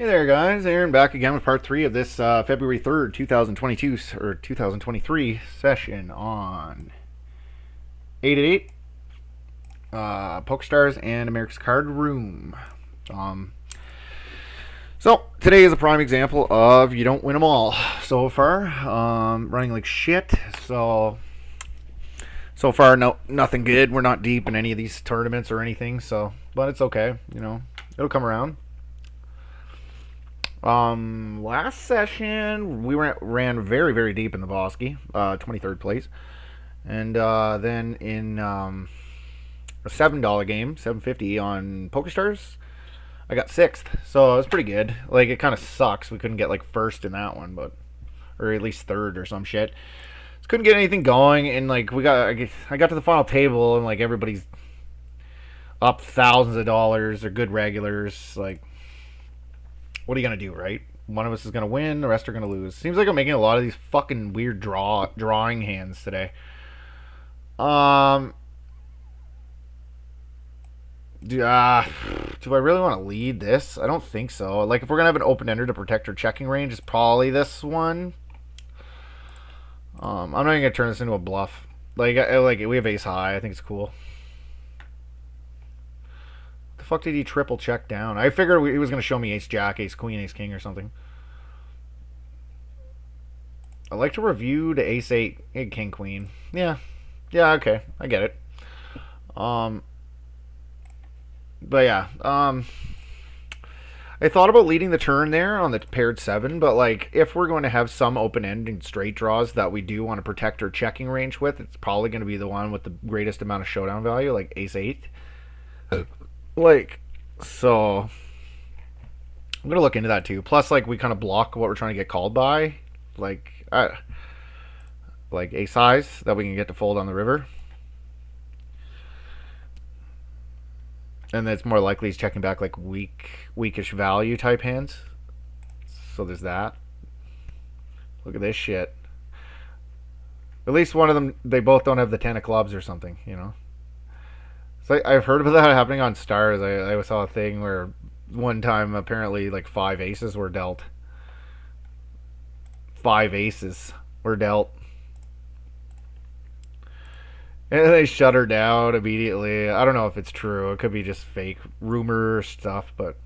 Hey there, guys. Aaron back again with part 3 of this February 3rd, 2022 or 2023 session on 888 PokerStars and America's Card Room. Um, so today is a prime example of you don't win them all so far. Running like shit. So far, nothing good. We're not deep in any of these tournaments or anything. But it's okay. It'll come around. Last session we ran very very deep in the Bosky, 23rd place, and then in a $7 game, $7.50 on PokerStars, I got 6th, so it was pretty good. Like, it kind of sucks we couldn't get like first in that one, or at least third or some shit. Just couldn't get anything going, and like I got to the final table, and like everybody's up thousands of dollars. They're good regulars, like. What are you going to do, right? One of us is going to win, the rest are going to lose. Seems like I'm making a lot of these fucking weird drawing hands today. Do I really want to lead this? I don't think so. Like, if we're going to have an open-ender to protect our checking range, it's probably this one. I'm not even going to turn this into a bluff. Like we have ace high. I think it's cool. The fuck did he triple check down? I figured he was going to show me ace jack, ace queen, ace king or something. I like to review the ace 8, king queen. Yeah, okay, I get it. But yeah, I thought about leading the turn there on the paired 7, but like, if we're going to have some open-ending straight draws that we do want to protect our checking range with, it's probably going to be the one with the greatest amount of showdown value, like ace 8. Like, so I'm gonna look into that too. Plus, like, we kind of block what we're trying to get called by, like ace highs that we can get to fold on the river, and then it's more likely he's checking back like weakish value type hands. So there's that. Look at this shit. At least one of them, they both don't have the 10 of clubs or something, So I've heard about that happening on Stars. I saw a thing where one time apparently like 5 aces were dealt. 5 aces were dealt. And they shut her down immediately. I don't know if it's true. It could be just fake rumor stuff, but...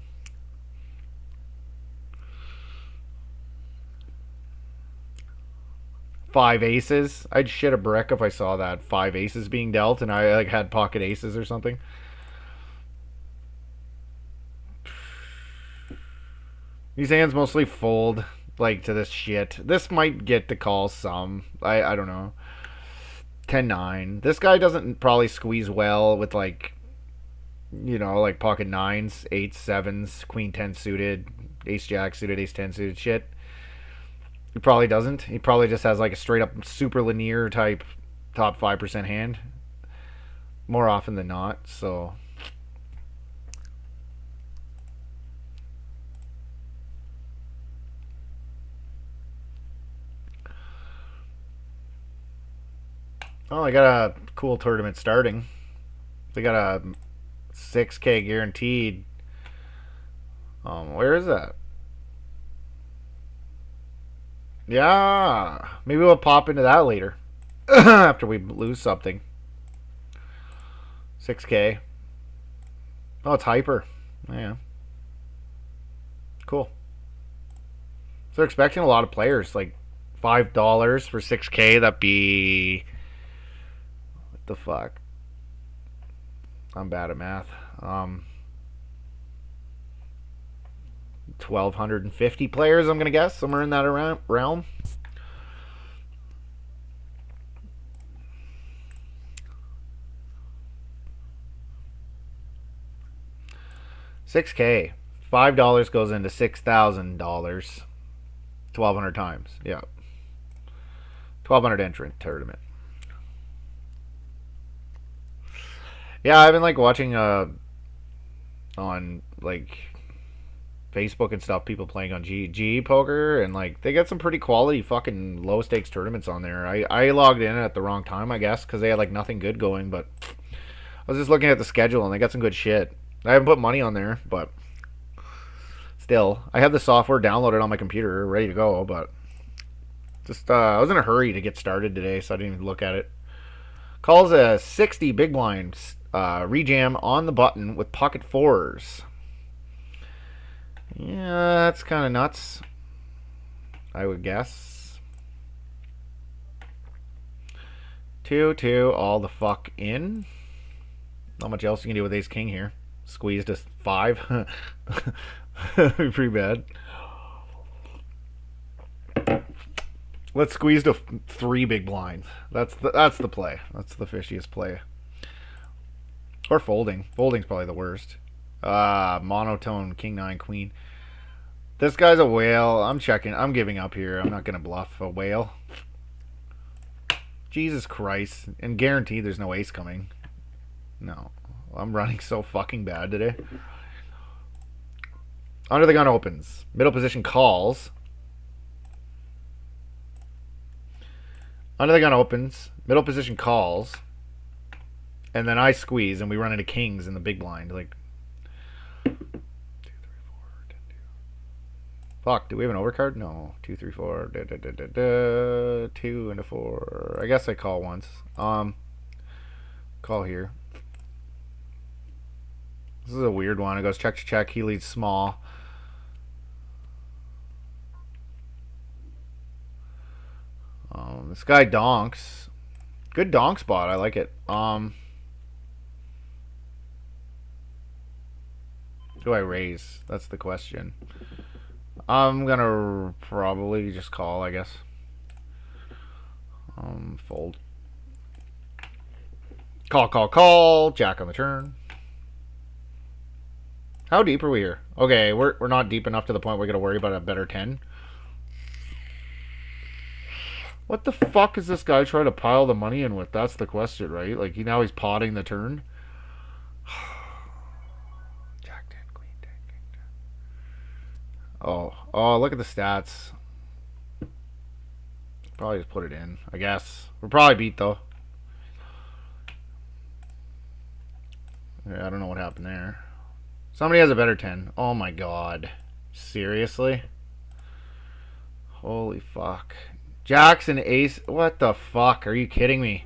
Five aces. I'd shit a brick if I saw that. 5 aces being dealt and I like had pocket aces or something. These hands mostly fold like to this shit. This might get to call some. I don't know. 10-9. This guy doesn't probably squeeze well with like like pocket 9s, 8s, 7s, queen 10 suited, ace jack suited, ace 10 suited shit. He probably doesn't. He probably just has like a straight up super linear type top 5% hand more often than not. So I got a cool tournament starting. They got a 6K guaranteed. Where is that? Yeah, maybe we'll pop into that later after we lose something. 6K. Oh, it's hyper. Yeah. Cool. So they're expecting a lot of players, like $5 for 6K. That'd be... What the fuck? I'm bad at math. 1,250 players, I'm gonna guess, somewhere in that realm. $6K. $5 goes into $6,000. 1,200 times. Yeah. 1,200 entrant tournament. Yeah, I've been like watching on like Facebook and stuff, people playing on G poker, and like they got some pretty quality fucking low stakes tournaments on there. I logged in at the wrong time, I guess, because they had like nothing good going, but I was just looking at the schedule and they got some good shit. I haven't put money on there, but Still, I have the software downloaded on my computer, ready to go, but just I was in a hurry to get started today, so I didn't even look at it. Calls a 60 big blind rejam on the button with pocket fours. Yeah, that's kind of nuts, I would guess. 2-2, all the fuck in. Not much else you can do with ace king here. Squeezed to 5. Pretty bad. Let's squeeze to 3 big blinds. That's the play. That's the fishiest play. Or folding. Folding's probably the worst. Monotone, king 9, queen. This guy's a whale. I'm checking. I'm giving up here. I'm not going to bluff a whale. Jesus Christ. And guaranteed there's no ace coming. No. I'm running so fucking bad today. Under the gun opens. Middle position calls. Under the gun opens. Middle position calls. And then I squeeze and we run into kings in the big blind. Like, 2, 3, 4, 10, 2. Fuck, do we have an overcard? No. 2, 3, 4. 2 into 4. I guess I call once. Call here. This is a weird one. It goes check, check, check. He leads small. This guy donks. Good donk spot. I like it. Do I raise? That's the question. I'm gonna probably just call, I guess. Fold. Call, call, call. Jack on the turn. How deep are we here? Okay, we're not deep enough to the point we're gonna worry about a better 10. What the fuck is this guy trying to pile the money in with? That's the question, right? Like, now he's potting the turn. Jack 10, queen 10, king 10. Oh, look at the stats. Probably just put it in, I guess. We'll probably beat, though. Yeah, I don't know what happened there. Somebody has a better 10. Oh my god. Seriously? Holy fuck. Jacks and ace. What the fuck? Are you kidding me?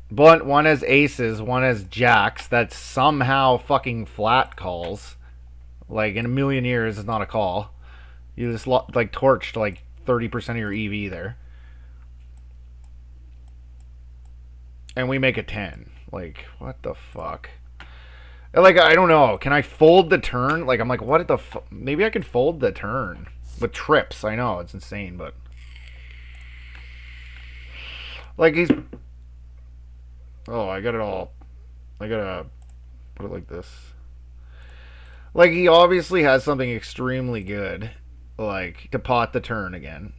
But one has aces, one has jacks. That somehow fucking flat calls. Like, in a million years, it's not a call. You just, like, torched, like, 30% of your EV there. And we make a 10. Like, what the fuck? Like, I don't know. Can I fold the turn? Like, I'm like, what the fuck? Maybe I can fold the turn. With trips. I know, it's insane, but... Like, he's... Oh, I got it all. I gotta put it like this. Like, he obviously has something extremely good. Like, to pot the turn again.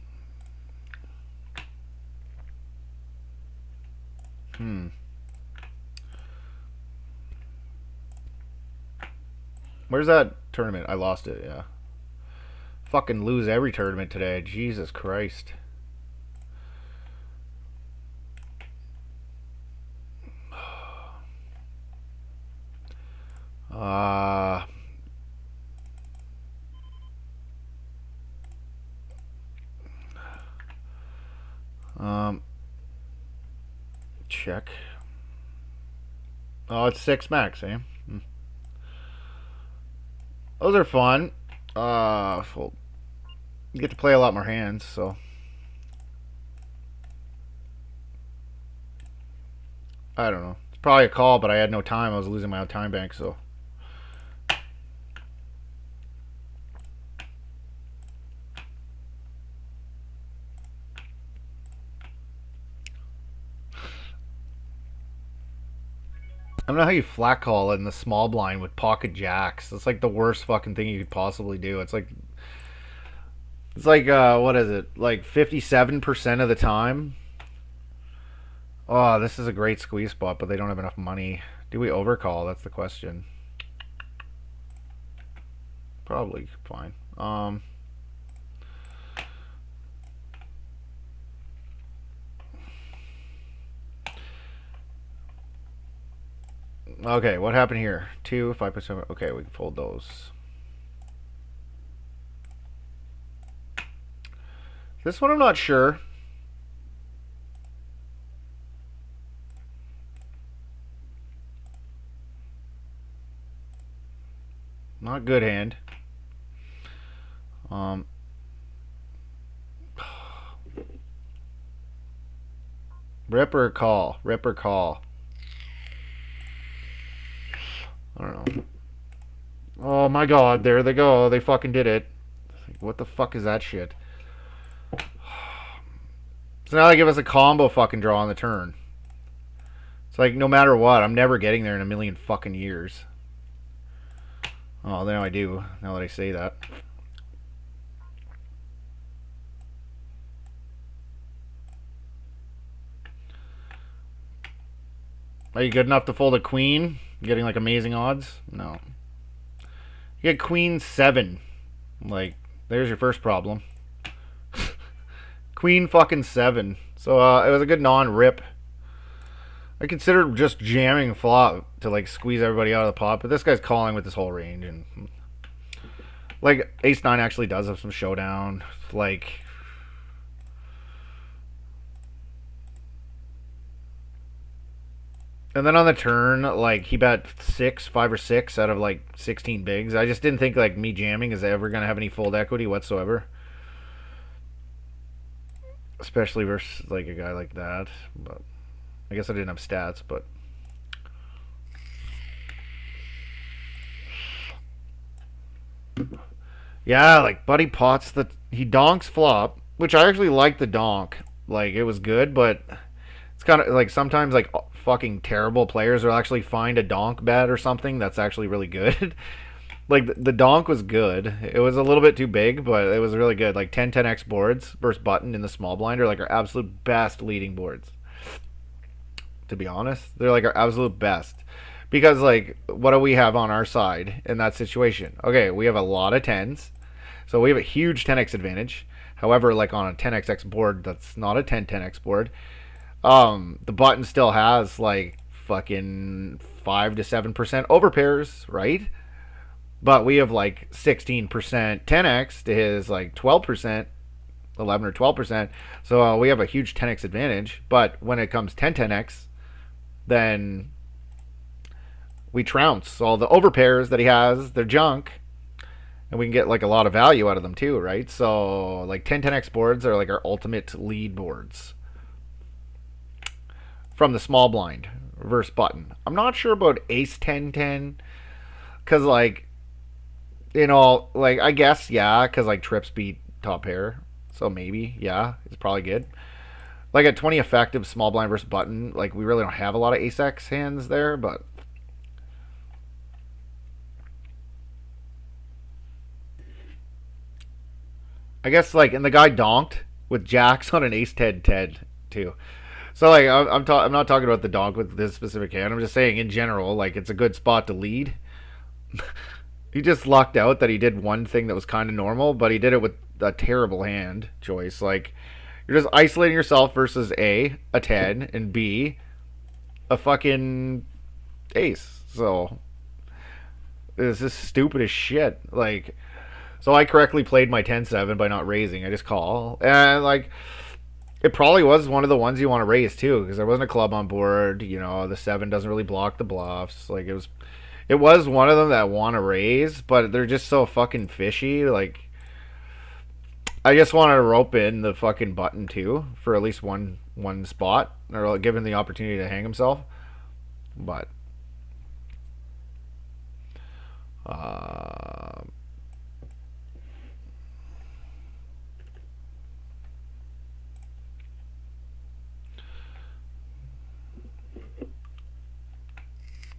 Where's that tournament? I lost it, yeah. Fucking lose every tournament today. Jesus Christ. Check. Oh, it's 6 max, eh? Those are fun. Fold. You get to play a lot more hands, so. I don't know. It's probably a call, but I had no time. I was losing my time bank, so. I don't know how you flat call in the small blind with pocket jacks. It's like the worst fucking thing you could possibly do. It's like what is it? Like 57% of the time. Oh, this is a great squeeze spot, but they don't have enough money. Do we overcall? That's the question. Probably fine. Okay, what happened here? 2, 5%. Okay, we can fold those. This one I'm not sure. Not good hand. Rip or call? Rip or call? I don't know. Oh my god, there they go. They fucking did it. What the fuck is that shit? So now they give us a combo fucking draw on the turn. It's like, no matter what, I'm never getting there in a million fucking years. Oh, now I do, now that I say that. Are you good enough to fold a queen? Getting like amazing odds? No. You get queen 7. Like, there's your first problem. Queen fucking 7. So it was a good non-rip. I considered just jamming flop to like squeeze everybody out of the pot, but this guy's calling with this whole range, and like ace 9 actually does have some showdown. Like, and then on the turn, like he bet 5 or 6 out of like 16 bigs. I just didn't think like me jamming is ever gonna have any fold equity whatsoever, especially versus like a guy like that. But I guess I didn't have stats, but yeah, like Buddy Potts, he donks flop, which I actually like the donk. Like it was good, but it's kind of like sometimes like fucking terrible players will actually find a donk bet or something that's actually really good. Like the donk was good. It was a little bit too big, but it was really good. Like 10-10x boards versus button in the small blind are like our absolute best leading boards. To be honest, they're like our absolute best. Because like what do we have on our side in that situation? Okay, we have a lot of tens. So we have a huge 10x advantage. However, like on a 10xx board that's not a 10-10x board, the button still has like fucking 5 to 7% overpairs, right? But we have like 16% 10x to his like 12%, 11 or 12%. So we have a huge 10x advantage. But when it comes 10-10x, then we trounce all the overpairs that he has. They're junk, and we can get like a lot of value out of them too, right? So like 10-10x boards are like our ultimate lead boards from the small blind versus button. I'm not sure about ace 10-10 because like, you know, like I guess yeah, because like trips beat top pair, so maybe yeah, it's probably good. Like at 20 effective small blind versus button, like we really don't have a lot of ace x hands there, but I guess like, and the guy donked with jacks on an ace 10-10 too. So like I'm not talking about the donk with this specific hand. I'm just saying in general, like it's a good spot to lead. He just lucked out that he did one thing that was kind of normal, but he did it with a terrible hand choice. Like you're just isolating yourself versus a 10, and B, a fucking ace. So it's just stupid as shit. Like, so I correctly played my 10-7 by not raising. I just call, and like it probably was one of the ones you want to raise too, because there wasn't a club on board. You know, the 7 doesn't really block the bluffs. Like it was one of them that want to raise, but they're just so fucking fishy. Like I just wanted to rope in the fucking button too for at least one spot, or like, give him the opportunity to hang himself. But uh,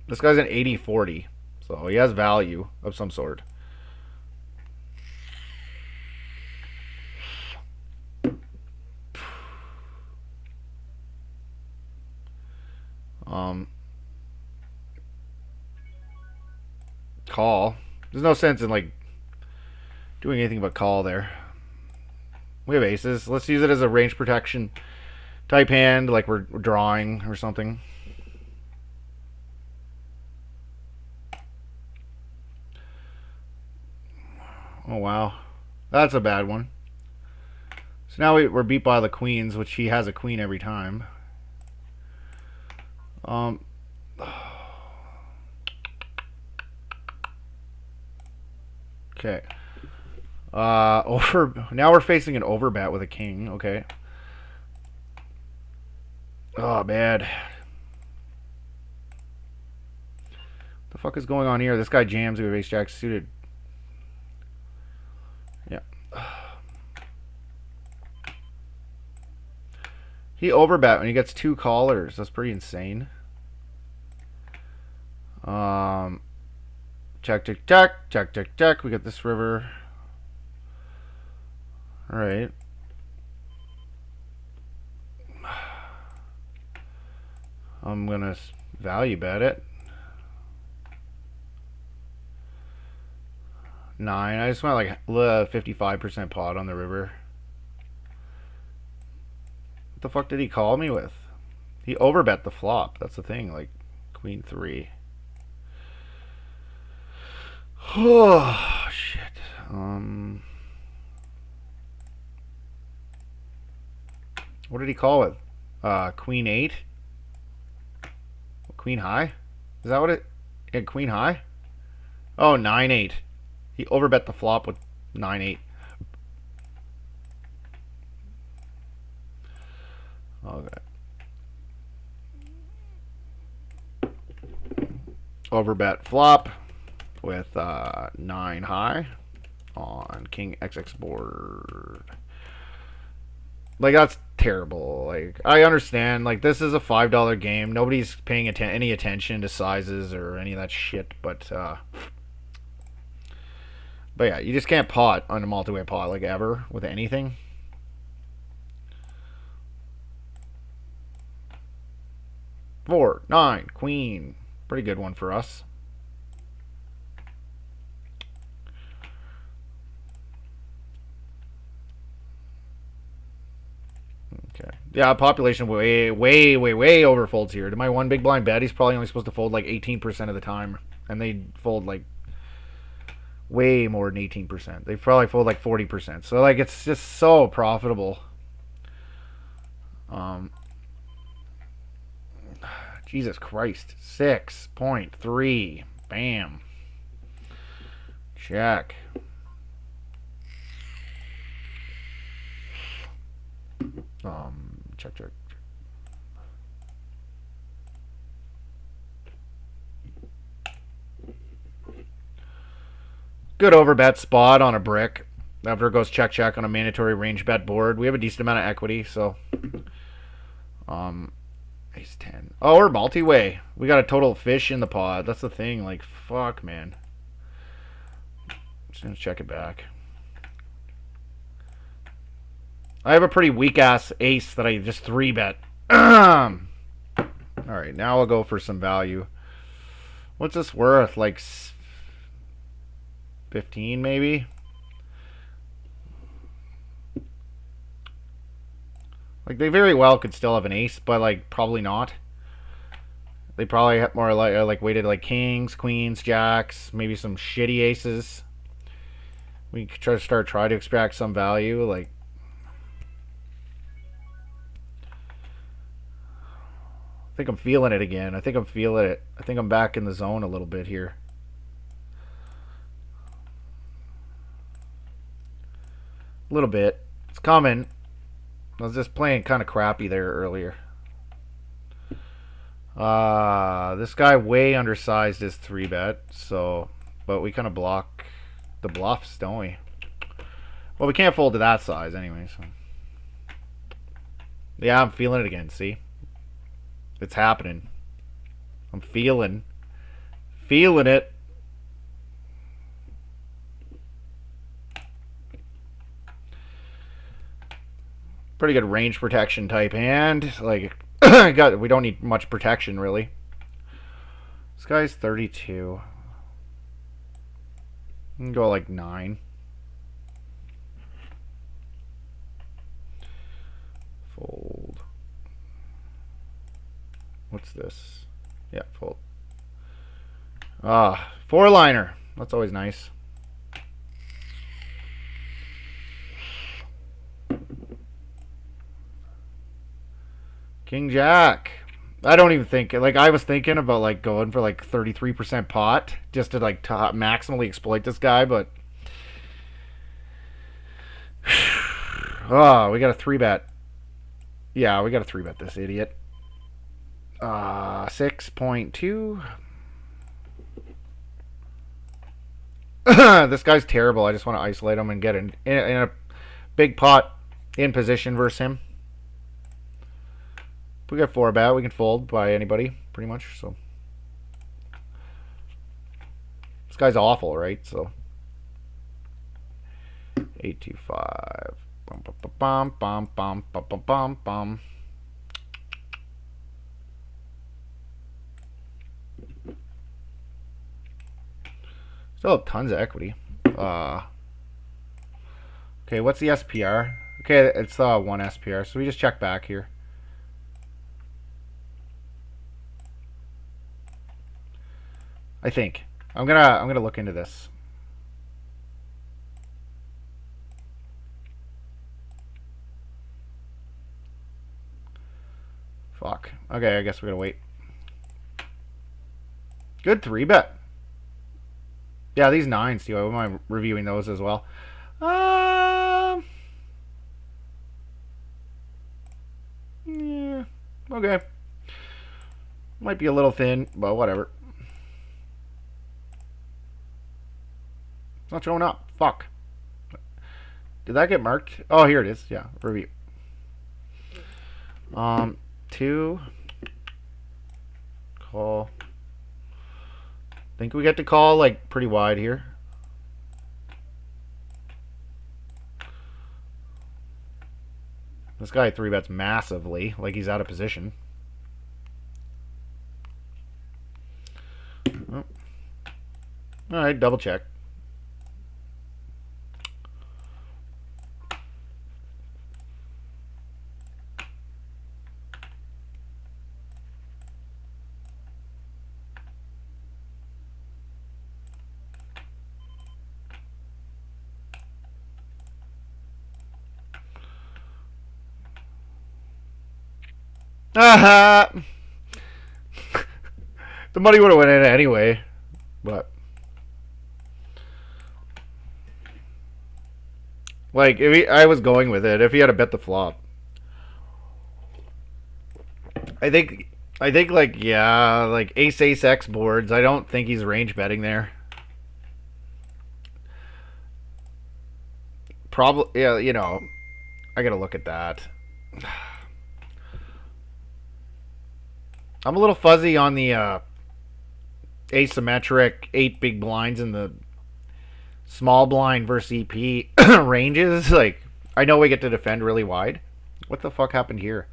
this guy's an 80-40, so he has value of some sort. Um, Call. There's no sense in like doing anything but call there. We have aces. Let's use it as a range protection type hand, like we're drawing or something. Oh wow, that's a bad one. So now we're beat by the queens, which he has a queen every time. Okay. Now we're facing an overbet with a king. Okay. Oh, man. The fuck is going on here? This guy jams with ace jack suited. Yeah. He overbet when he gets 2 callers. That's pretty insane. Check, check, check, check, check, check. We got this river. All right. I'm gonna value bet it. 9. I just want like 55% pot on the river. What the fuck did he call me with? He overbet the flop. That's the thing. Like queen 3. Oh shit. What did he call it? Queen 8. Queen high. Is that what it? Yeah, queen high. Oh, 9-8. He overbet the flop with 9-8. Okay. Overbet flop with 9 high on king XX board. Like, that's terrible. Like, I understand. Like, this is a $5 game. Nobody's paying any attention to sizes or any of that shit. But yeah, you just can't pot on a multi-way pot like ever with anything. Four, 9, queen. Pretty good one for us. Okay. Yeah, population way overfolds here. To my one big blind bet, he's probably only supposed to fold like 18% of the time, and they fold like way more than 18%. They probably fold like 40%. So like it's just so profitable. Jesus Christ. 6.3. Bam. Check. Check, check. Good overbet spot on a brick. After it goes check, check on a mandatory range bet board. We have a decent amount of equity, so ace 10. Oh, we're multi-way. We got a total fish in the pod. That's the thing. Like, fuck, man. Just gonna check it back. I have a pretty weak-ass ace that I just 3-bet. Alright, now I'll go for some value. What's this worth? Like 15, maybe? Like, they very well could still have an ace, but, like, probably not. They probably have more, like weighted, like, kings, queens, jacks, maybe some shitty aces. We could try to extract some value, like... I think I'm feeling it again. I think I'm feeling it. I think I'm back in the zone a little bit here. A little bit. It's coming. I was just playing kind of crappy there earlier. This guy way undersized his 3-bet, so... But we kind of block the bluffs, don't we? Well, we can't fold to that size anyway, so... Yeah, I'm feeling it again, see? It's happening. I'm feeling it. Pretty good range protection type hand. Like, we don't need much protection, really. This guy's 32. You can go like 9. Fold. What's this? Yeah, fold. 4-liner. That's always nice. King Jack. I don't even think, like, I was thinking about, like, going for, like, 33% pot just to, like, maximally exploit this guy, but. Oh, we got a 3-bet. Yeah, we got a 3-bet this idiot. 6.2. This guy's terrible. I just want to isolate him and get in a big pot in position versus him. If we got 4-bet, we can fold by anybody, pretty much. So this guy's awful, right? So 825. Bum bum bum bum bum bum bum bum. Still have tons of equity. Okay, what's the SPR? Okay, it's 1 SPR, so we just check back here. I think I'm gonna look into this. Fuck. Okay, I guess we're gonna wait. Good 3-bet. Yeah, these 9s too. I wouldn't mind reviewing those as well. Yeah. Okay. Might be a little thin, but whatever. It's not showing up. Fuck. Did that get marked? Oh, here it is. Yeah, review. 2. Call. Think we get to call, like, pretty wide here. This guy 3-bets massively, like he's out of position. Oh. Alright, double check. The money would have went in anyway, but like if I was going with it if he had to bet the flop. I think like yeah, like ace X boards. I don't think he's range betting there. Probably yeah, you know, I gotta look at that. I'm a little fuzzy on the asymmetric 8 big blinds in the small blind versus EP ranges. Like, I know we get to defend really wide. What the fuck happened here?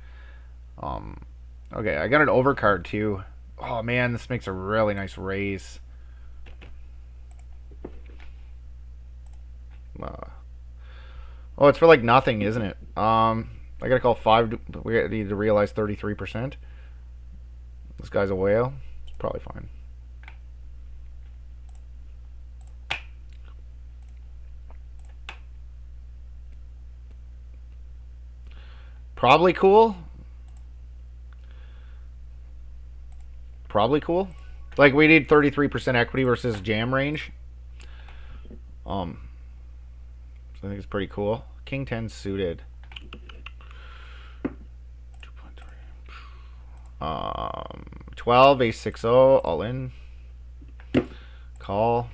Okay, I got an overcard too. Oh man, this makes a really nice raise. Oh, it's for like nothing, isn't it? I gotta call 5. We need to realize 33%. This guy's a whale. It's probably fine. Probably cool. Probably cool. Like, we need 33% equity versus jam range. So I think it's pretty cool. King 10 suited. 12, ace 6-0, all in. Call.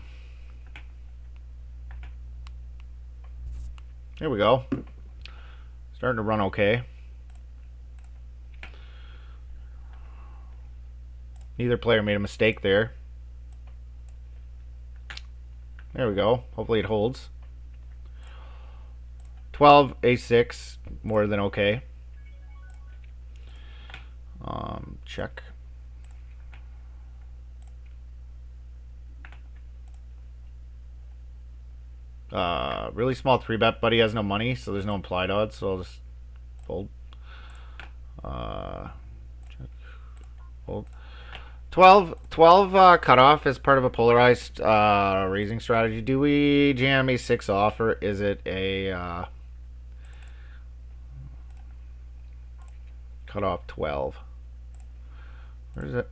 Here we go. Starting to run okay. Neither player made a mistake there. There we go. Hopefully it holds. 12, a6, more than okay. Check. Really small 3-bet, but he has no money, so there's no implied odds, so I'll just fold. Check. Fold. 12 cutoff is part of a polarized raising strategy. Do we jam a 6 off, or is it a Cut off 12. Where is it?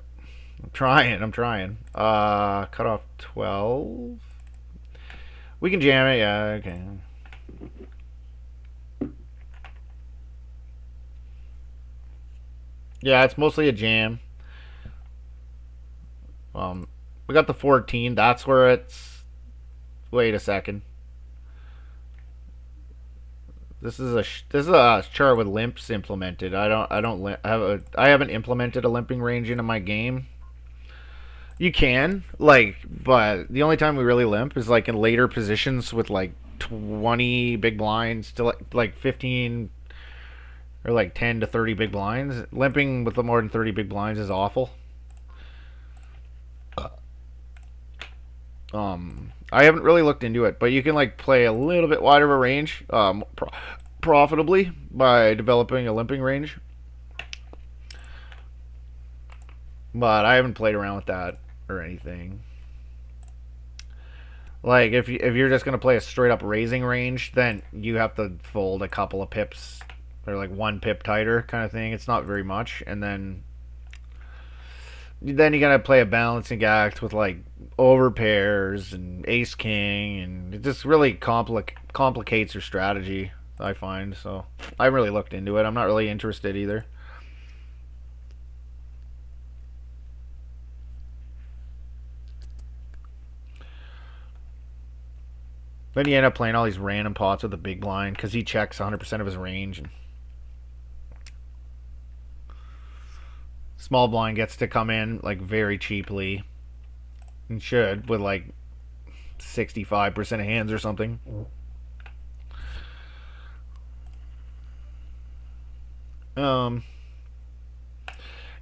I'm trying. Cut off 12. We can jam it, yeah, okay. Yeah, it's mostly a jam. We got the 14. That's where it's. Wait a second. This is a chart with limps implemented. I haven't implemented a limping range into my game. You can but the only time we really limp is like in later positions with like 20 big blinds to like 15 or like 10 to 30 big blinds. Limping with more than 30 big blinds is awful. I haven't really looked into it, but you can like play a little bit wider of a range profitably by developing a limping range. But I haven't played around with that or anything. Like if you're just gonna play a straight up raising range, then you have to fold a couple of pips or like 1 pip tighter kind of thing. It's not very much, and then you gotta play a balancing act with like over pairs and ace king, and it just really complicates your strategy, I find. So I haven't really looked into it. I'm not really interested either. Then you end up playing all these random pots with the big blind because he checks 100% of his range, and small blind gets to come in like very cheaply and should with like 65% of hands or something.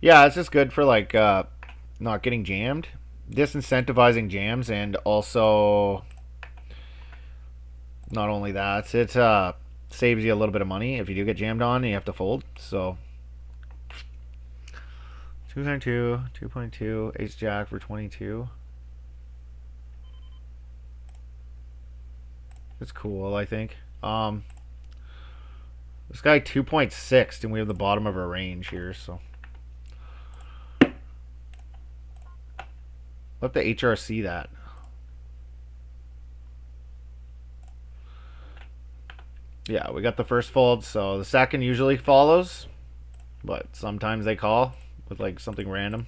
Yeah, it's just good for like not getting jammed, disincentivizing jams, and also not only that, it saves you a little bit of money if you do get jammed on and you have to fold. So 2.2, 2.2, ace jack for 22. It's cool, I think. This guy 2.6, and we have the bottom of our range here, so let the HRC that. Yeah, we got the first fold, so the second usually follows, but sometimes they call with like something random.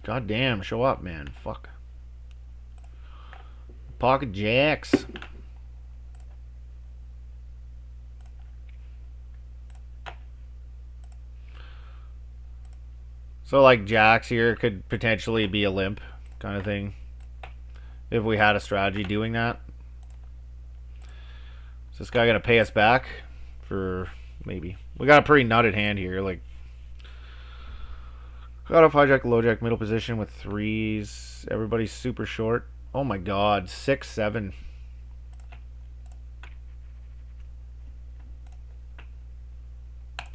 God damn, show up, man. Fuck. Pocket jacks. So like jacks here could potentially be a limp kind of thing if we had a strategy doing that. Is this guy gonna pay us back for maybe? We got a pretty nutted hand here. Like got off hijack, low jack, middle position with threes. Everybody's super short. Oh my god, 6-7.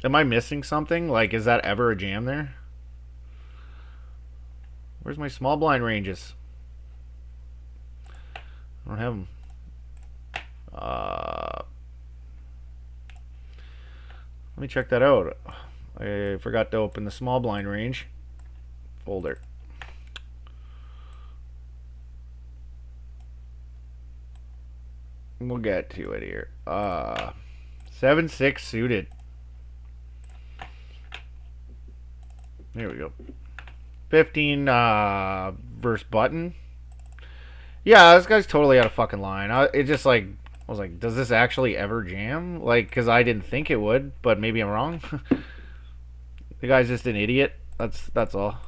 Am I missing something? Like, is that ever a jam there? Where's my small blind ranges? I don't have them. Let me check that out. I forgot to open the small blind range folder. We'll get to it here. 7-6 suited. There we go. 15 versus button. Yeah, this guy's totally out of fucking line. I was like, does this actually ever jam? Like, because I didn't think it would, but maybe I'm wrong. The guy's just an idiot. That's all.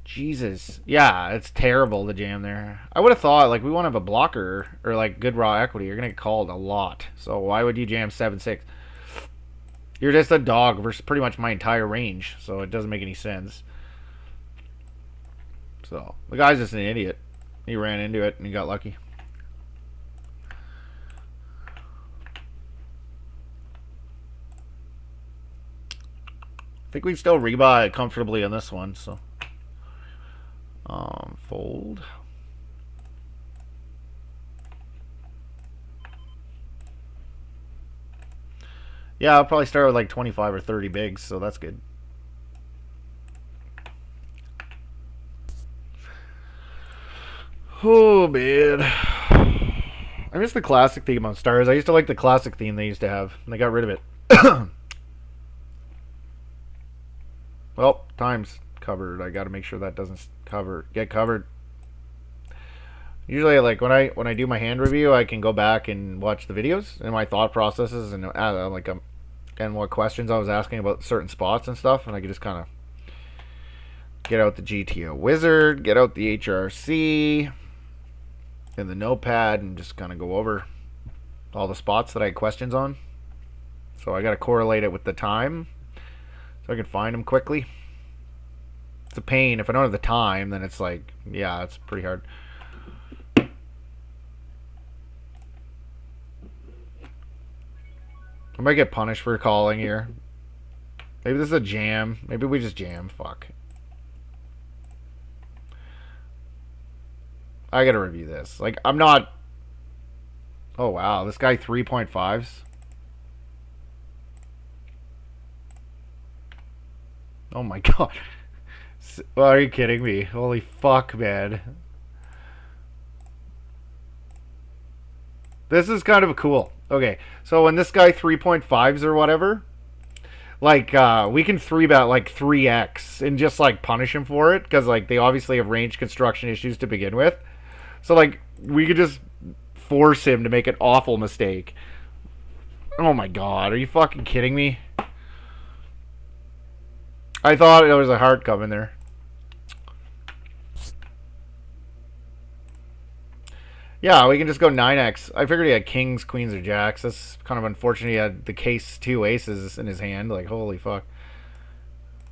Jesus. Yeah, it's terrible to jam there. I would have thought, like, we want to have a blocker or, like, good raw equity. You're going to get called a lot. So why would you jam 7-6? You're just a dog versus pretty much my entire range. So it doesn't make any sense. So the guy's just an idiot. He ran into it and he got lucky. I think we still rebuy comfortably on this one, so fold. Yeah, I'll probably start with like 25 or 30 bigs, so that's good. Oh, man. I miss the classic theme on Stars. I used to like the classic theme they used to have, and they got rid of it. Well, time's covered. I got to make sure that doesn't get covered. Usually, like when I do my hand review, I can go back and watch the videos and my thought processes and and what questions I was asking about certain spots and stuff, and I can just kind of get out the GTO wizard, get out the HRC, and the notepad, and just kind of go over all the spots that I had questions on. So I got to correlate it with the time so I can find them quickly. It's a pain. If I don't have the time, then it's like, yeah, it's pretty hard. I might get punished for calling here. Maybe this is a jam. Maybe we just jam. Fuck. I gotta review this. Like, I'm not... Oh, wow. This guy 3.5s. Oh, my God. Well, are you kidding me? Holy fuck, man. This is kind of cool. Okay, so when this guy 3.5s or whatever, like, we can 3-bet, like, 3x and just, like, punish him for it, because, like, they obviously have range construction issues to begin with. So, like, we could just force him to make an awful mistake. Oh, my God. Are you fucking kidding me? I thought there was a heart coming there. Yeah, we can just go 9x. I figured he had kings, queens, or jacks. That's kind of unfortunate. He had the case 2 aces in his hand. Like, holy fuck.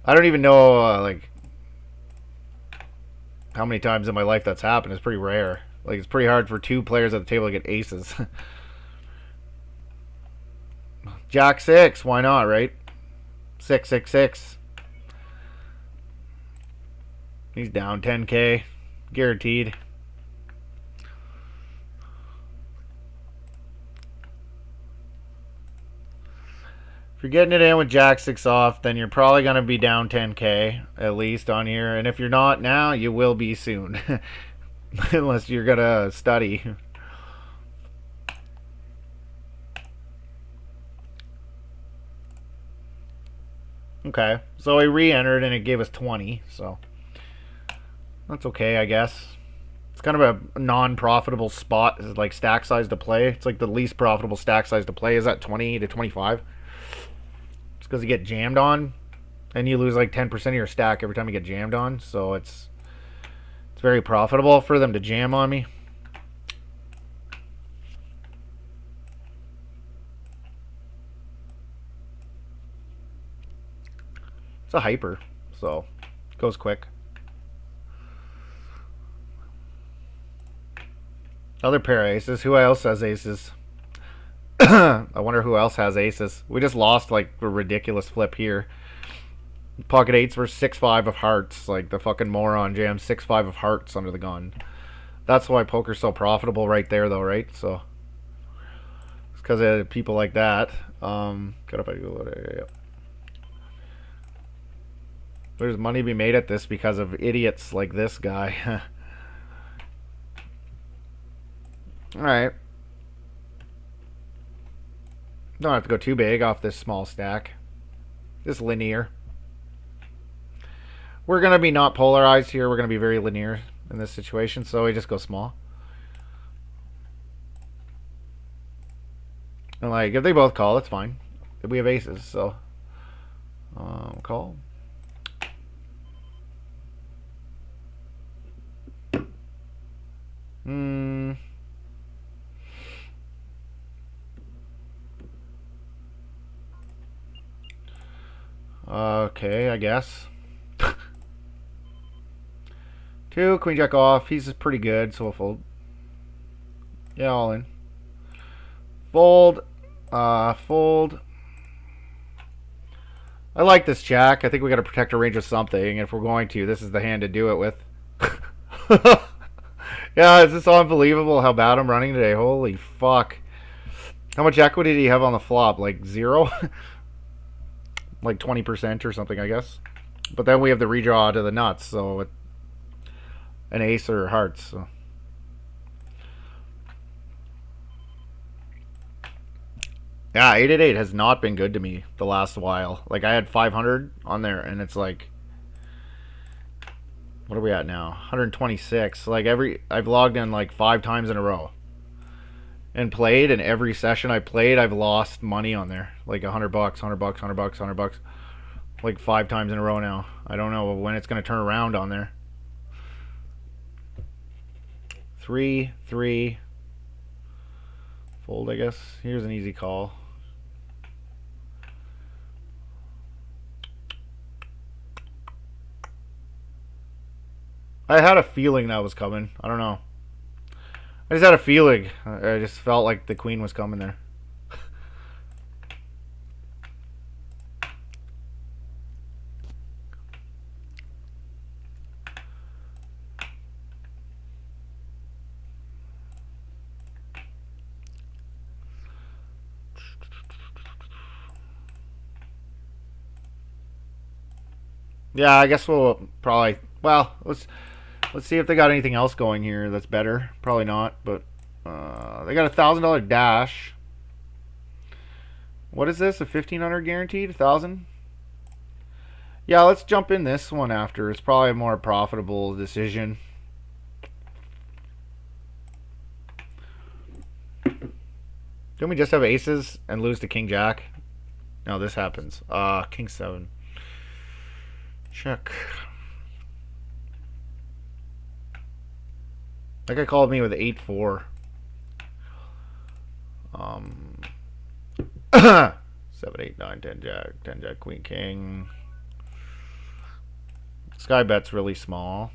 I don't even know, like, how many times in my life that's happened. It's pretty rare. Like, it's pretty hard for 2 players at the table to get aces. Jack 6, why not, right? 6, 6, 6. He's down 10k. Guaranteed. If you're getting it in with Jack 6 off, then you're probably going to be down 10k at least on here. And if you're not now, you will be soon. Unless you're going to study. Okay, so we re-entered and it gave us 20, so that's okay, I guess. It's kind of a non-profitable spot, it's like stack size to play. It's like the least profitable stack size to play is at 20 to 25. It's because you get jammed on, and you lose like 10% of your stack every time you get jammed on. So it's very profitable for them to jam on me. It's a hyper, so it goes quick. Other pair of aces. Who else has aces? I wonder who else has aces. We just lost like a ridiculous flip here. Pocket 8s versus 6-5 of hearts. Like the fucking moron jam 6-5 of hearts under the gun. That's why poker's so profitable right there though, right? So it's because of people like that. There's money to be made at this because of idiots like this guy. Alright. Don't have to go too big off this small stack. Just linear. We're going to be not polarized here. We're going to be very linear in this situation, so we just go small. And like, if they both call, that's fine. We have aces, so call. Okay, I guess. 2, queen jack off. He's pretty good, so we'll fold. Yeah, all in. Fold. Fold. I like this jack. I think we got to protect our range with something. If we're going to, this is the hand to do it with. Yeah, it's just unbelievable how bad I'm running today. Holy fuck. How much equity do you have on the flop? Like zero? Like 20% or something, I guess. But then we have the redraw to the nuts, so an ace or hearts. So. Yeah, 888 has not been good to me the last while. Like I had 500 on there, and it's like, what are we at now? 126. Like I've logged in like 5 times in a row, and played, and every session I played, I've lost money on there, like $100, $100, $100, $100, like 5 times in a row now. I don't know when it's gonna turn around on there. 3, 3. Fold, I guess. Here's an easy call. I had a feeling that was coming. I don't know. I just had a feeling. I just felt like the queen was coming there. Yeah, I guess we'll probably. Well, let's see if they got anything else going here that's better. Probably not, but they got $1,000 dash. What is this? A 1,500 guaranteed? 1,000? Yeah, let's jump in this one after. It's probably a more profitable decision. Don't we just have aces and lose to King Jack? No, this happens. King 7. Check. That guy called me with 8-4. 7, 8, 9, 10 Jack, 10 Jack, Queen, King. Sky bet's really small.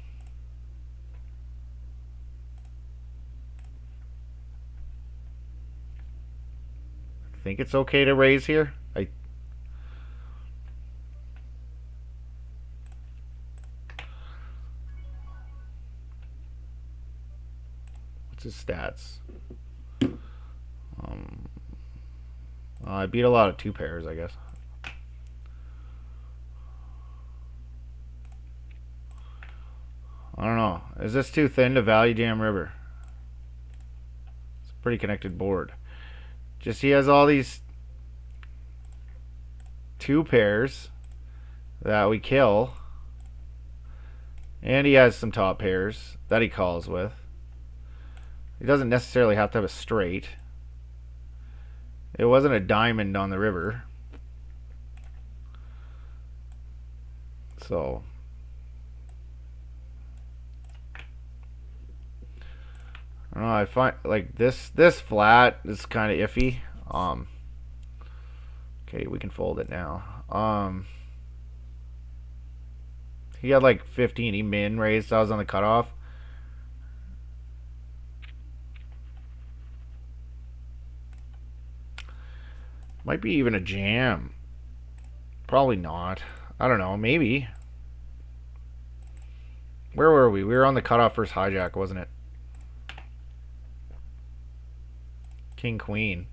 I think it's okay to raise here. What's his stats? I beat a lot of 2 pairs, I guess. I don't know. Is this too thin to value jam river? It's a pretty connected board. Just he has all these 2 pairs that we kill. And he has some top pairs that he calls with. He doesn't necessarily have to have a straight. It wasn't a diamond on the river. So I don't know, I find like this flat is kind of iffy. Okay, we can fold it now. He had like 15. He min raised. So I was on the cutoff. Might be even a jam. Probably not. I don't know. Maybe. Where were we? We were on the cutoff versus hijack, wasn't it? King, queen.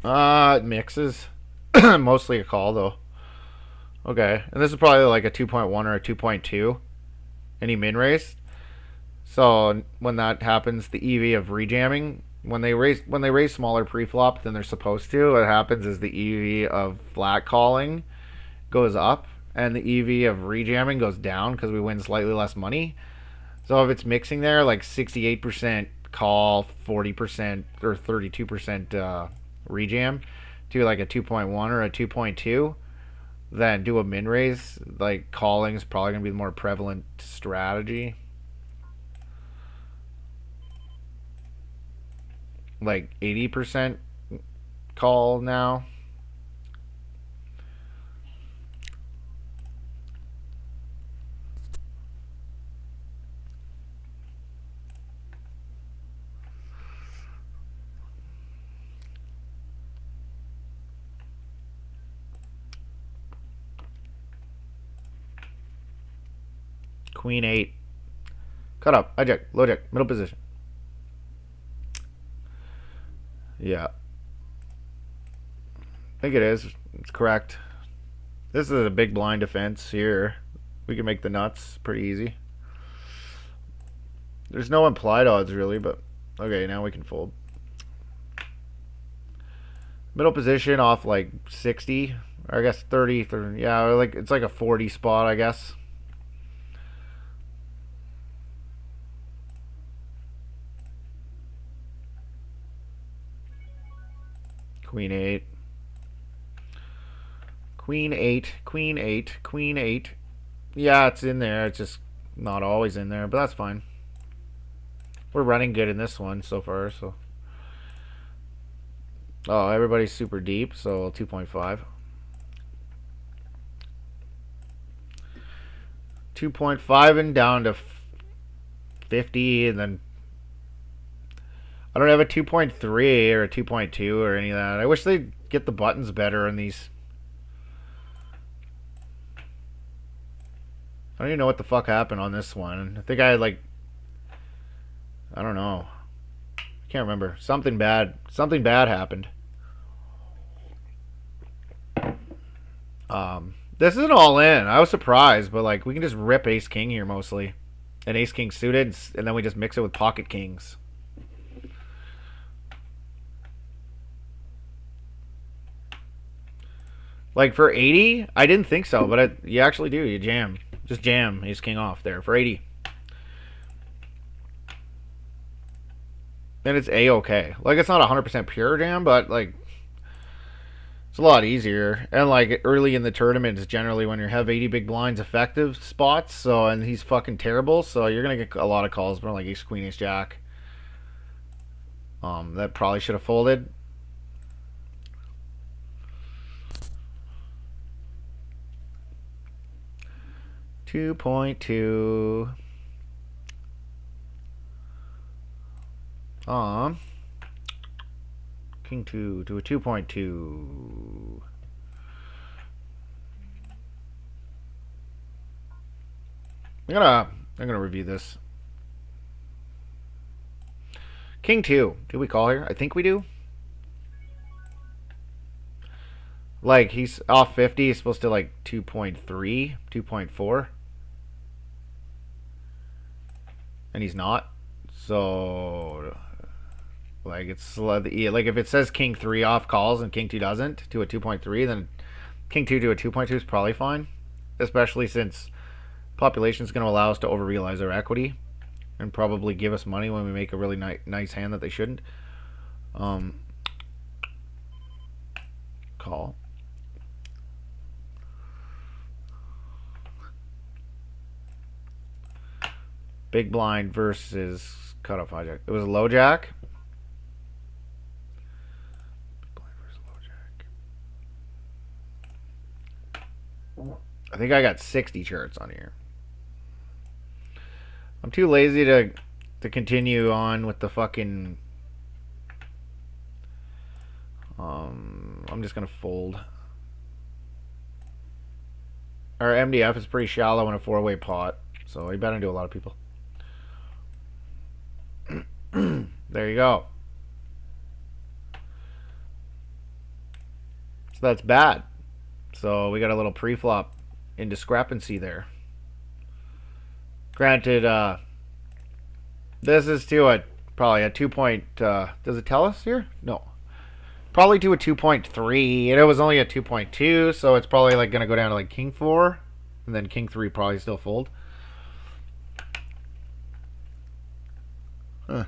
It mixes. Mostly a call, though. Okay. And this is probably like a 2.1 or a 2.2. Any min raise. So when that happens, the EV of rejamming, when they raise smaller pre-flop than they're supposed to, what happens is the EV of flat calling goes up and the EV of rejamming goes down because we win slightly less money. So if it's mixing there, like 68% call, 40% or 32% rejam to like a 2.1 or a 2.2, then do a min raise, like calling is probably going to be the more prevalent strategy. Like 80% call now. Queen 8. Cut up. Hijack. Low jack. Middle position. Yeah. I think it is. It's correct. This is a big blind defense here. We can make the nuts pretty easy. There's no implied odds really, but okay, now we can fold. Middle position off like 60, or I guess 30, yeah, like it's like a 40 spot, I guess. Queen 8. Queen 8, Queen 8, Queen 8. Yeah, it's in there. It's just not always in there, but that's fine. We're running good in this one so far, so. Oh, everybody's super deep, so 2.5. 2.5 and down to 50, and then I don't have a 2.3 or a 2.2 or any of that. I wish they'd get the buttons better in these. I don't even know what the fuck happened on this one. I think I had like, I don't know. I can't remember. Something bad happened. This isn't all in. I was surprised, but like we can just rip ace king here mostly, and ace king suited, and then we just mix it with pocket kings. Like for 80, I didn't think so, but you actually do. You jam, just jam ace king off there for 80. Then it's a-okay. Like it's not 100% pure jam, but like it's a lot easier. And like early in the tournament is generally when you have 80 big blinds effective spots. So, and he's fucking terrible, so you're gonna get a lot of calls, but like ace queen, ace jack. That probably should have folded. $2.2. King 2 to a 2.2. I'm gonna review this. King 2. Do we call here? I think we do. Like he's off 50, he's supposed to like 2.3, 2.4. And he's not. So like it's like if it says king 3 off calls and king 2 doesn't to a 2.3, then king 2 to a 2.2 is probably fine, especially since population is going to allow us to over-realize our equity and probably give us money when we make a really nice hand that they shouldn't. Call. Big blind versus cutoff hijack. It was a low jack. Big blind versus low jack. I think I got 60 charts on here. I'm too lazy to continue on with the fucking. I'm just gonna fold. Our MDF is pretty shallow in a 4-way pot, so we better do a lot of people. There you go. So that's bad. So we got a little pre-flop indiscrepancy there. Granted, this is to a probably a 2 point. Does it tell us here? No. Probably to a 2.3, and it was only a 2.2, so it's probably like gonna go down to like king 4, and then king 3 probably still fold. Huh.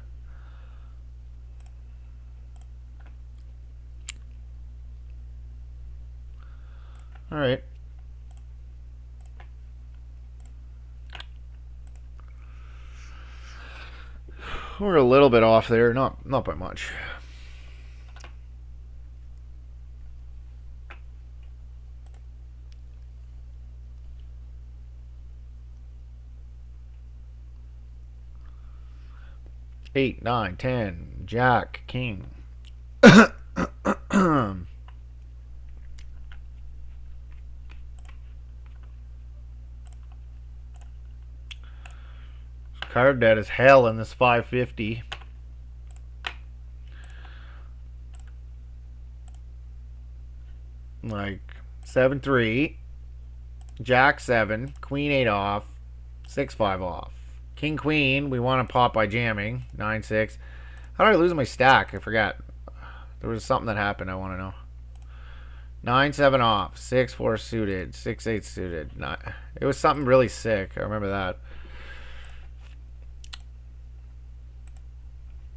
All right. We're a little bit off there, not by much. Eight, 9, 10, jack, king. Cut card dead as hell in this 550. Like 7-3, Jack 7, Queen 8 off, 6-5 off. King Queen, we want to pop by jamming. 9-6. How did I lose my stack? I forgot. There was something that happened. I want to know. 9-7 off, 6-4 suited, 6-8 suited. It was something really sick. I remember that.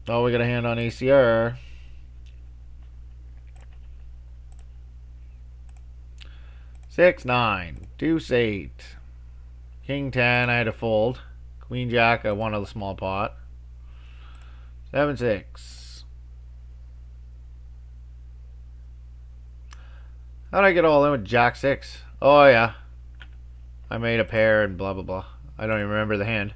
Oh, we got a hand on ACR. 6-9, Deuce 8, King 10. I had to fold. Queen Jack, I won a small pot. 7-6. How did I get all in with Jack 6? Oh yeah, I made a pair and blah blah blah. I don't even remember the hand.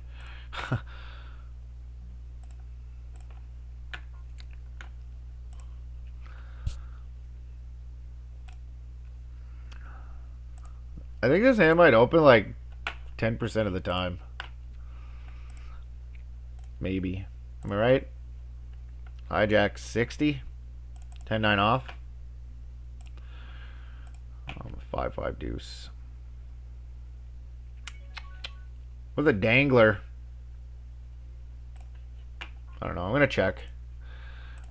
I think this hand might open like 10% of the time. Maybe. Am I right? Hijack 60. 10-9 off. 5-5 deuce. With a dangler. I don't know. I'm going to check.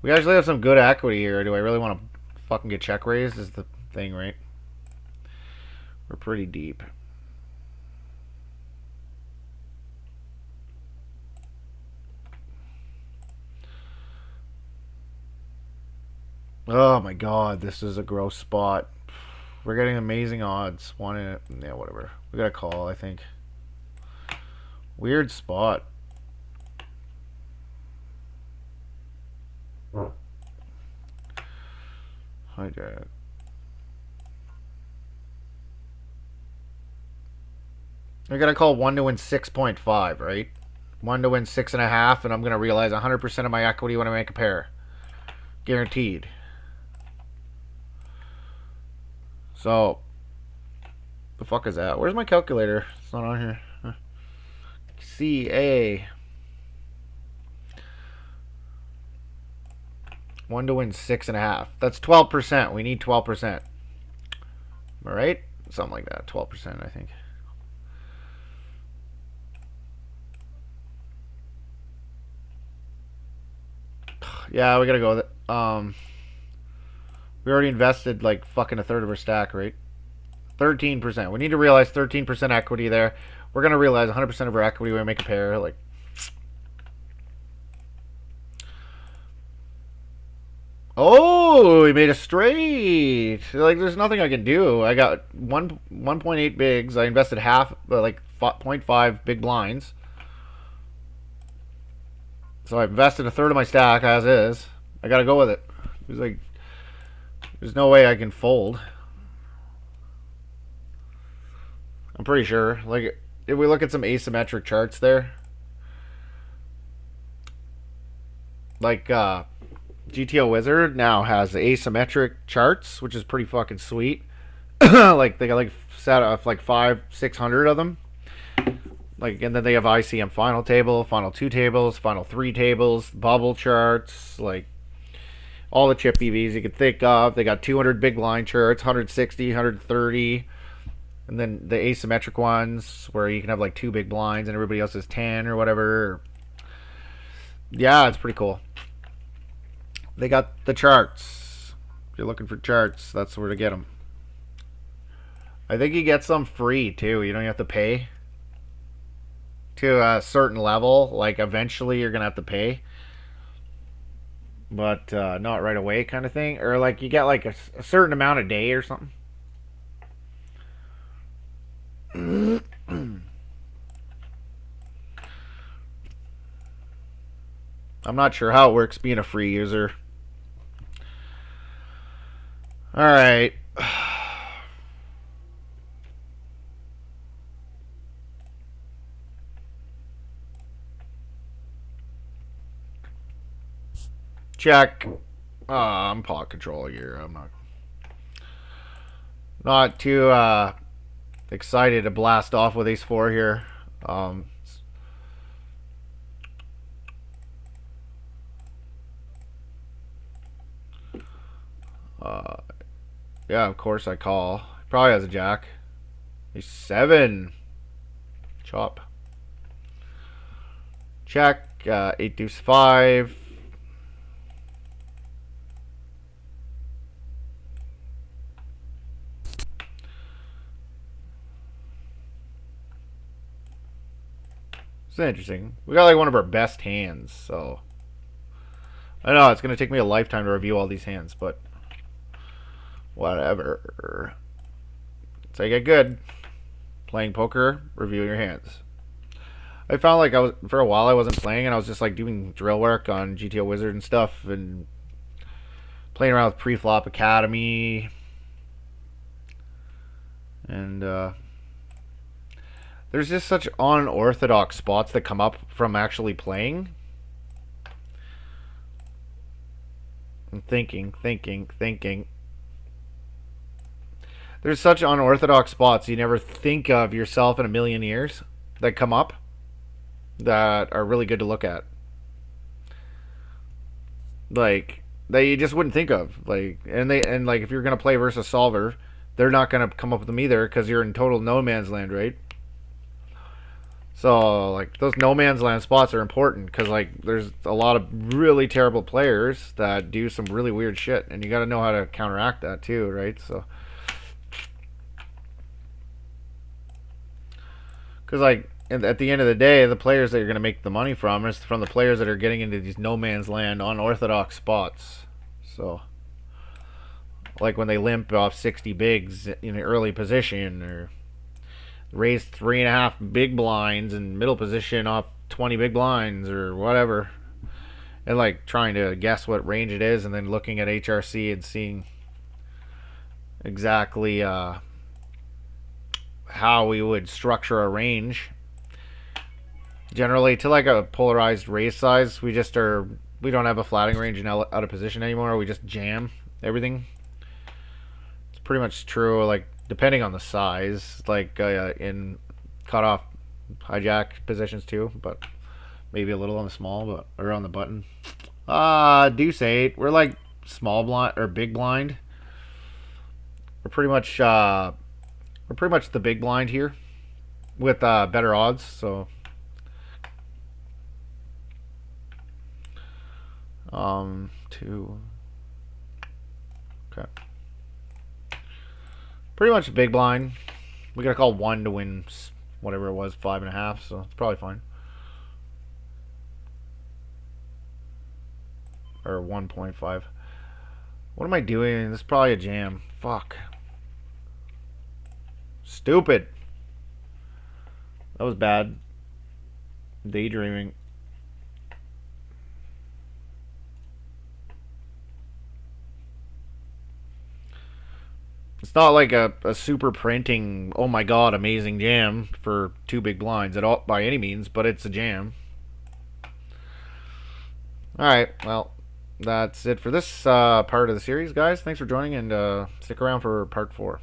We actually have some good equity here. Do I really want to fucking get check raised? Is the thing, right? We're pretty deep. Oh my god, this is a gross spot. We're getting amazing odds. One in it. Yeah, whatever. We got a call, I think. Weird spot. Hijack. I gotta call 1 to win 6.5, right? 1 to win 6.5, and I'm gonna realize 100% of my equity when I make a pair. Guaranteed. So, the fuck is that? Where's my calculator? It's not on here. CA. 1 to win 6.5. That's 12%. We need 12%. Am I right? Something like that. 12%, I think. Yeah, we gotta go with it. We already invested like fucking a third of our stack, right? 13%. We need to realize 13% equity there. We're gonna realize 100% of our equity when we make a pair. Like, oh, we made a straight. Like, there's nothing I can do. I got 1.8 bigs. I invested half, like 0.5 big blinds. So I invested a third of my stack as is. I gotta go with it. It's like, there's no way I can fold. I'm pretty sure. Like, if we look at some asymmetric charts there, like GTO Wizard now has asymmetric charts, which is pretty fucking sweet. Like, they got like set off like 500-600 of them. Like, and then they have ICM final table, final 2 tables, final 3 tables, bubble charts, like all the chip EVs you could think of. They got 200 big line charts, 160, 130, and then the asymmetric ones where you can have like 2 big blinds and everybody else has 10 or whatever. Yeah, it's pretty cool. They got the charts. If you're looking for charts, that's where to get them. I think you get some free too. You don't have to pay to a certain level. Like, eventually you're gonna have to pay, but not right away, kind of thing. Or like you get like a certain amount a day or something. I'm not sure how it works being a free user. All right. Check. I'm pot control here. I'm not too excited to blast off with ace 4 here. Yeah, of course I call. Probably has a jack. He's 7. Chop. Check. 8 deuce 5. It's interesting. We got like one of our best hands, so I know it's gonna take me a lifetime to review all these hands, but whatever. It's how you get good. Playing poker, reviewing your hands. I found like I was for a while I wasn't playing and I was just like doing drill work on GTO Wizard and stuff and playing around with Preflop Academy and there's just such unorthodox spots that come up from actually playing. And thinking. There's such unorthodox spots you never think of yourself in a million years that come up that are really good to look at. Like that you just wouldn't think of. Like and like if you're gonna play versus solver, they're not gonna come up with them either because you're in total no man's land, right? So like those no man's land spots are important because like there's a lot of really terrible players that do some really weird shit, and you got to know how to counteract that too, right? So because like at the end of the day, the players that you're going to make the money from is from the players that are getting into these no man's land unorthodox spots. So like when they limp off 60 bigs in an early position or raise 3.5 big blinds in middle position off 20 big blinds or whatever, and like trying to guess what range it is and then looking at HRC and seeing exactly how we would structure a range. Generally, to like a polarized raise size, we don't have a flatting range and out of position anymore. We just jam everything. It's pretty much true. Like depending on the size, like in cutoff hijack positions too, but maybe a little on the small, but or on the button. Deuce 8. We're like small blind or big blind. We're pretty much the big blind here with better odds. So two. Okay. Pretty much a big blind. We gotta call 1 to win whatever it was, 5.5. So it's probably fine. Or 1.5. What am I doing? This is probably a jam. Fuck. Stupid. That was bad. Daydreaming. It's not like a super printing, oh my god, amazing jam for 2 big blinds at all by any means, but it's a jam. Alright, well, that's it for this part of the series, guys. Thanks for joining, and stick around for part 4.